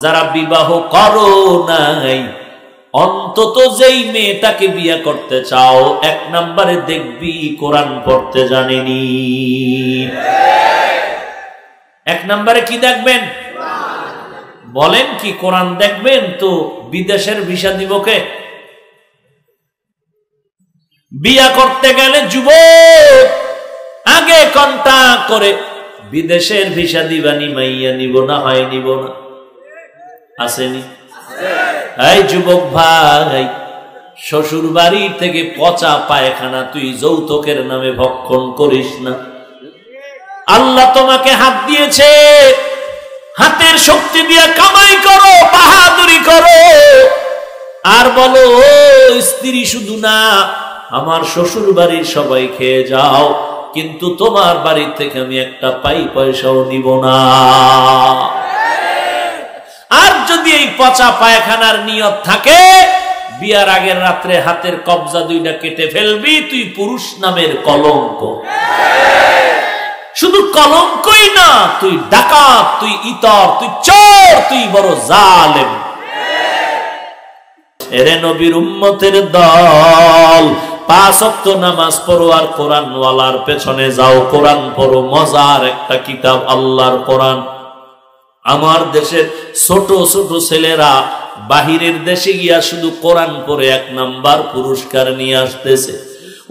যারা বিবাহ করো নাই, অন্তত যেই মেয়েটাকে বিয়ে করতে চাও, এক নম্বরে দেখবি কোরআন পড়তে জানেনি। এক নম্বরে কি দেখবেন বলেন? কি কোরআন দেখবেন? তো বিদেশের ভিসা দিব কে? বিয়া করতে গেলে যুবক আগে কন্টাক্ট করে বিদেশের ভিসা দিবানি, মাইয়া নিব না হয় নিব না, আসেনি? এই যুবক ভাই, শ্বশুর বাড়ি থেকে পচা পায়খানা তুই যৌতুকের নামে ভক্ষণ করিস না। আল্লাহ তোমাকে হাত দিয়েছে, হাতের শক্তি দিয়ে কামাই করো, বাহাদুরি করো, আর বলো ও স্ত্রী শুধু না, আমার শ্বশুর বাড়ির সবাই খেয়ে যাও, কিন্তু তোমার বাড়ি থেকে আমি একটা পয়সাও নিব না। আর যদি এই পচা পায়খানার নিয়ত থাকে, বিয়ার আগের রাত্রে হাতের কবজা দুইটা কেটে ফেলবি, তুই পুরুষ নামের কলঙ্ক। শুধু কলঙ্কই না, তুই ডাকাত, তুই ইতর, তুই চোর, তুই বড় জালেম। এরে নবীর উম্মতের দল, 5 ওয়াক্ত নামাজ পড়ো আর কোরআন ওয়ালার পেছনে যাও। কোরআন পড়ো, মজার একটা কিতাব আল্লাহর কোরআন। আমার দেশের ছোট ছোট ছেলেরা বাহিরের দেশে গিয়া শুধু কোরআন পড়ে 1 নাম্বার পুরস্কার নিয়ে আসতেছে।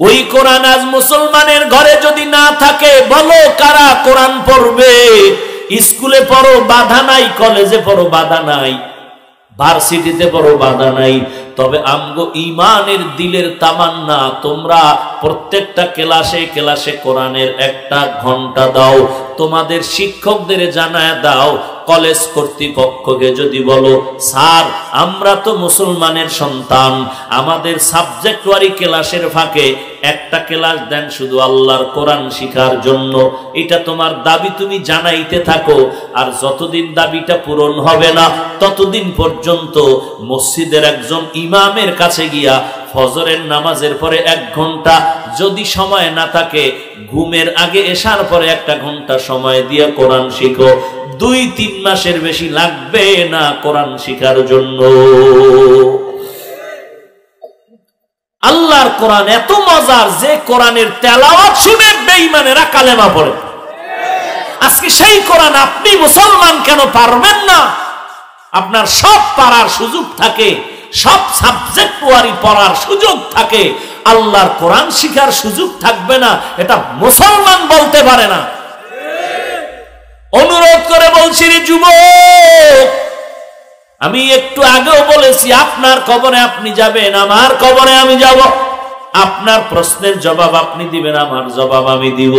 ওই কোরআন আজ মুসলমানের ঘরে যদি না থাকে, বলো কারা কোরআন পড়বে? স্কুলে পড়ো বাধা নাই, কলেজে পড়ো বাধা নাই, ভার্সিটিতে পড়ো বাধা নাই, তবে আমগো ইমানের দিলের তামান্না, তোমরা প্রত্যেকটা ক্লাসে ক্লাসে কোরআনের 1টা ঘন্টা দাও। তোমাদের শিক্ষকদের জানায় দাও, কলেজ কর্তৃপক্ষকে যদি বলো, স্যার আমরা তো মুসলমানের সন্তান, আমাদের সাবজেক্ট ওয়ারি ক্লাসের ফাঁকে 1টা ক্লাস দেন শুধু আল্লাহর কোরআন শিখার জন্য। এটা তোমার দাবি, তুমি জানাইতে থাকো। আর যতদিন দাবিটা পূরণ হবে না, ততদিন পর্যন্ত মসজিদের একজন ইমামের কাছে গিয়া ফজরের নামাজের পরে 1 ঘন্টা, যদি সময় না থাকে ঘুমের আগে এশার পরে 1টা ঘন্টা সময় দিয়ে কোরআন শিখো। 2-3 মাসের বেশি লাগবে না কোরআন শিখার জন্য। আল্লাহর কোরআন এত মজার যে কোরআনের তেলাওয়াত শুনে বেঈমানেরা কালেমা পড়ে। আজকে সেই কোরআন আপনি মুসলমান কেন পারবেন না? আপনার সব পারার সুযোগ থাকে, সব সাবজেক্ট ওয়ারি পড়ার সুযোগ থাকে, আল্লাহর কোরআন শিখার সুযোগ থাকবে না, এটা মুসলমান বলতে পারে না। অনুরোধ করে বলছি রে যুবক, আমি একটু আগেও বলেছি, আপনার কবরে আপনি যাবেন, আমার কবরে আমি যাব। আপনার প্রশ্নের জবাব আপনি দিবেন, আমার জবাব আমি দিব।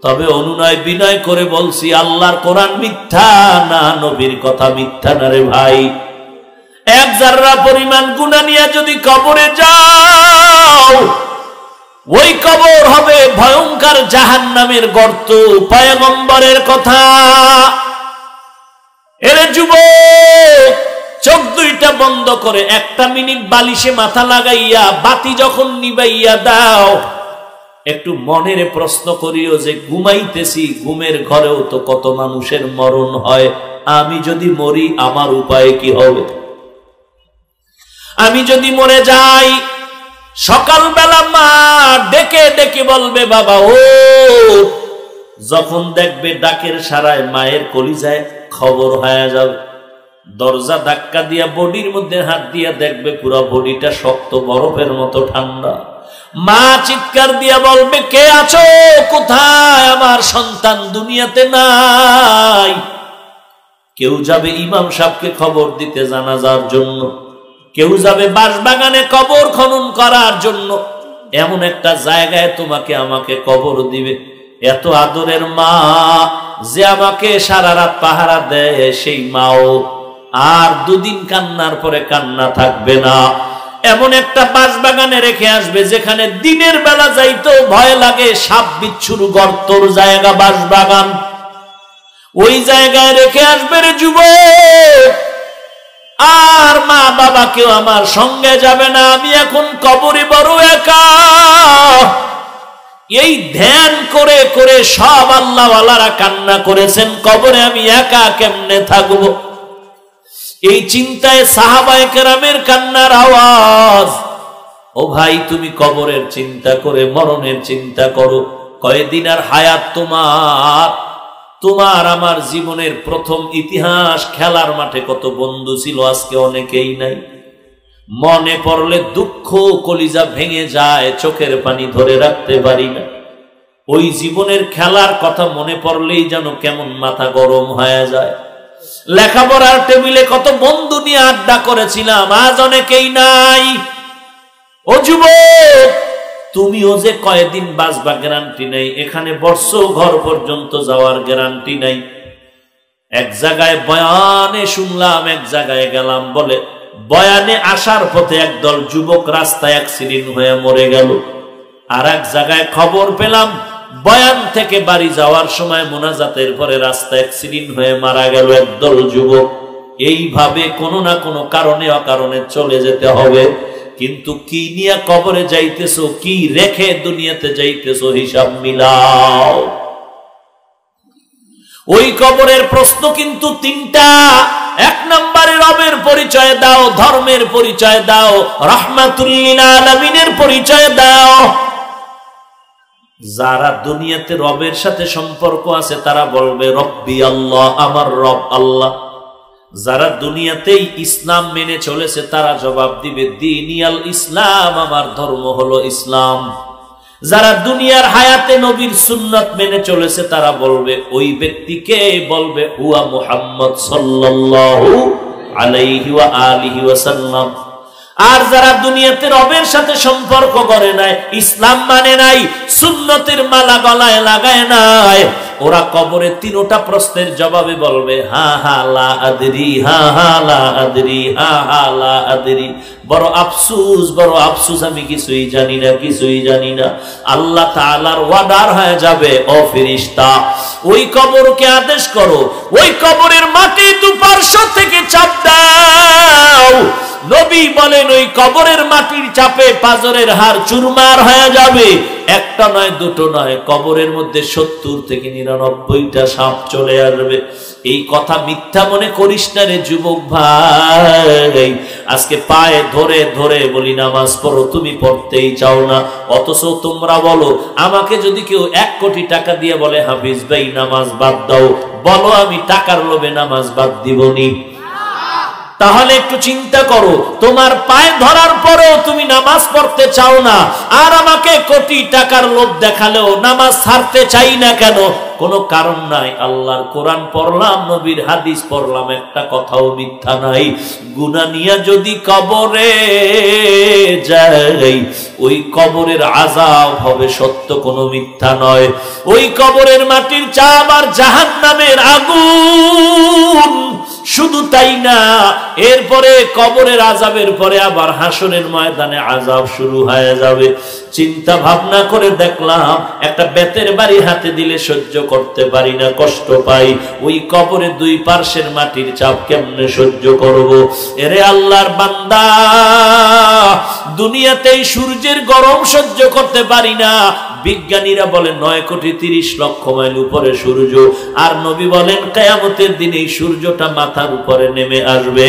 তবে অনুনয় বিনয় করে বলছি, আল্লাহর কোরআন মিথ্যা না, নবীর কথা মিথ্যা না রে ভাই। 1 জাররা পরিমাণ গুনাহ নিয়ে যদি কবরে যাও, ওই কবর হবে ভয়ঙ্কর জাহান্নামের গর্ত। পয়গম্বরের কথা। এরে যুবক, চোখ দুইটা বন্ধ করে 1টা মিনিট বালিশে মাথা লাগাইয়া বাতি যখন নিবাইয়া দাও, একটু মনের প্রশ্ন করিও যে ঘুমাইতেছি, ঘুমের ঘরেও তো কত মানুষের মরণ হয়। আমি যদি মরি, আমার উপায় কি হবে? আমি যদি মরে যাই, সকালবেলা মা ডেকে ডেকে বলবে, বাবা ও। যখন দেখবে ডাকের সারায় মায়ের কলিজায় খবর হয়ে যাবে। দরজা ধাক্কা দিয়া বডির মধ্যে হাত দিয়া দেখবে পুরো বডিটা শক্ত বরফের মতো ঠান্ডা। মা চিৎকার দিয়া বলবে, কে আছো? কোথায়? আমার সন্তান দুনিয়াতে নাই। কেউ যাবে ইমাম সাহেবকে খবর দিতে জানাজার জন্য, কেউ যাবে বাঁশবাগানে কবর খনন করার জন্য। এমন একটা জায়গায় তোমাকে আমাকে কবর দিবে। এত আদরের মা যে আমাকে সারা রাত পাহারা দেয়, সেই মাও আর 2 দিন কান্নার পরে কান্না থাকবে না। এমন একটা বাঁশবাগানে রেখে আসবে যেখানে দিনের বেলা যাইতেও ভয় লাগে, সাপ বিচ্ছুর গর্তর জায়গা বাঁশবাগান। ওই জায়গায় রেখে আসবে রে যুবক। আর মা বাবা কেউ আমার সঙ্গে যাবে না। আমি এখন কবরে বড় একা। এই ধ্যান করে করে সব আল্লাহওয়ালারা কান্না করেছেন, কবরে আমি একা কেমনে থাকবো? এই চিন্তায় সাহাবায়ে কেরামের কান্নার আওয়াজ। ও ভাই, তুমি কবরের চিন্তা করে মরণের চিন্তা করো। কয়দিন আর হায়াত তোমার? তোমার আমার জীবনের প্রথম ইতিহাস, খেলার মাঠে কত বন্ধু ছিল, আজকে অনেকেই নাই। মনে পড়লে দুঃখ, কলিজা ভেঙে যায়, চোখের পানি ধরে রাখতে পারি না। ওই জীবনের খেলার কথা মনে পড়লেই যেন কেমন মাথা গরম হয়ে যায়। লেখাপড়ার টেবিলে কত বন্ধু নিয়ে আড্ডা করেছিলাম, আজ অনেকেই নাই। ও যুবক, তুমিও যে কয়েকদিন বাঁচবা গ্যারান্টি নাই, এখানে বর্ষ ঘর পর্যন্ত যাওয়ার গ্যারান্টি নাই। এক জায়গায় বয়ানে শুনলাম, এক জায়গায় গেলাম, বলে বয়ানে আসার পথে একদল যুবক রাস্তায় অ্যাক্সিডেন্ট হয়ে মরে গেল। আর এক জায়গায় খবর পেলাম বয়ান থেকে বাড়ি যাওয়ার সময় মোনাজাতের পরে রাস্তায় অ্যাক্সিডেন্ট হয়ে মারা গেল একদল যুবক। এইভাবে কোনো না কোনো কারণে অকারণে চলে যেতে হবে। কিন্তু কি নিয়ে কবরে যাইতেছো, কি রেখে দুনিয়াতে যাইতেছো, হিসাব মিলাও। ওই কবরের প্রশ্ন কিন্তু তিনটা। এক নম্বরে রবের পরিচয় দাও, ধর্মের পরিচয় দাও, রাহমাতুল লিল আলামিনের পরিচয় দাও। যারা দুনিয়াতে রবের সাথে সম্পর্ক আছে তারা বলবে রব্বি আল্লাহ, আমার রব আল্লাহ। যারা দুনিয়াতেই ইসলাম মেনে চলেছে তারা জবাব দিবে দীনিয়াল ইসলাম, আমার ধর্ম হলো ইসলাম। যারা দুনিয়ার হায়াতে নবীর সুন্নাত মেনে চলেছে তারা বলবে, ওই ব্যক্তিকে বলবে হুয়া মুহাম্মদ সাল্লাল্লাহু আলাইহি ওয়া আলিহি ওয়াসাল্লাম। আর যারা দুনিয়াতে রবের সাথে সম্পর্ক করে নাই, ইসলাম মানে নাই, সুন্নতের মালা গলায় লাগায় নাই, ওরা কবরে তিনটা প্রশ্নের জবাবে বলবে হা হা লা আদরি, হা হা লা আদরি, হা হা লা আদরি। বড় আফসোস, বড় আফসোস, আমি কিছুই জানি না, কিছুই জানি না। আল্লাহ তাআলার ওয়াদার হয়ে যাবে, ও ফেরেশতা ওই কবরকে আদেশ করো, ওই কবরের মাটি দুপার্শ্ব থেকে চাপ দাও। নবী বলেন ওই কবরের মাটির চাপে পাজরের হাড় চুরমার হয়ে যাবে। একটা নয়, দুটো নয়, কবরের মধ্যে 70 থেকে 99টা সাপ চলে আসবে। এই কথা মিথ্যা মনে করিস না রে যুবক ভাই। আজকে পায়ে ধরে ধরে বলি নামাজ পড়ো, তুমি পড়তেই চাও না। অথচ তোমরা বলো, আমাকে যদি কেউ 1 কোটি টাকা দিয়ে বলে হাফিজ ভাই নামাজ বাদ দাও, বলো আমি টাকার লোভে নামাজ বাদ দিবনি। তাহলে একটু চিন্তা করো, তোমার পায়ে ধরার পরেও তুমি নামাজ পড়তে চাও না, আর আমাকে কোটি টাকার লোভ দেখালেও নামাজ ছাড়তে চাই না কেন? কোনো কারণ নাই। আল্লাহর কোরআন পড়লাম, নবীর হাদিস পড়লাম, একটা কথাও মিথ্যা নাই। গুনাহ নিয়ে যদি কবরে যাই, ওই কবরের আযাব হবে সত্য, কোনো মিথ্যা নয়। ওই কবরের মাটির চাপ আর জাহান্নামের আগুন। শুধু তাই না, এরপরে কবরের আযাবের পরে আবার হাসরের ময়দানে আযাব শুরু হয়ে যাবে। চিন্তা ভাবনা করে দেখলাম, একটা বেতের বাড়ি হাতে দিলে সহ্য করতে পারি না, কষ্ট পাই। ওই কবরে দুই পার্শ্বের মাটির চাপ কেমনে সহ্য করব? এরে আল্লাহর বান্দা, দুনিয়াতেই সূর্যের গরম সহ্য করতে পারি না। বিজ্ঞানীরা বলে 9,30,00,000 মাইল উপরে সূর্য, আর নবী বলেন কিয়ামতের দিনে এই সূর্যটা মাথার উপরে নেমে আসবে।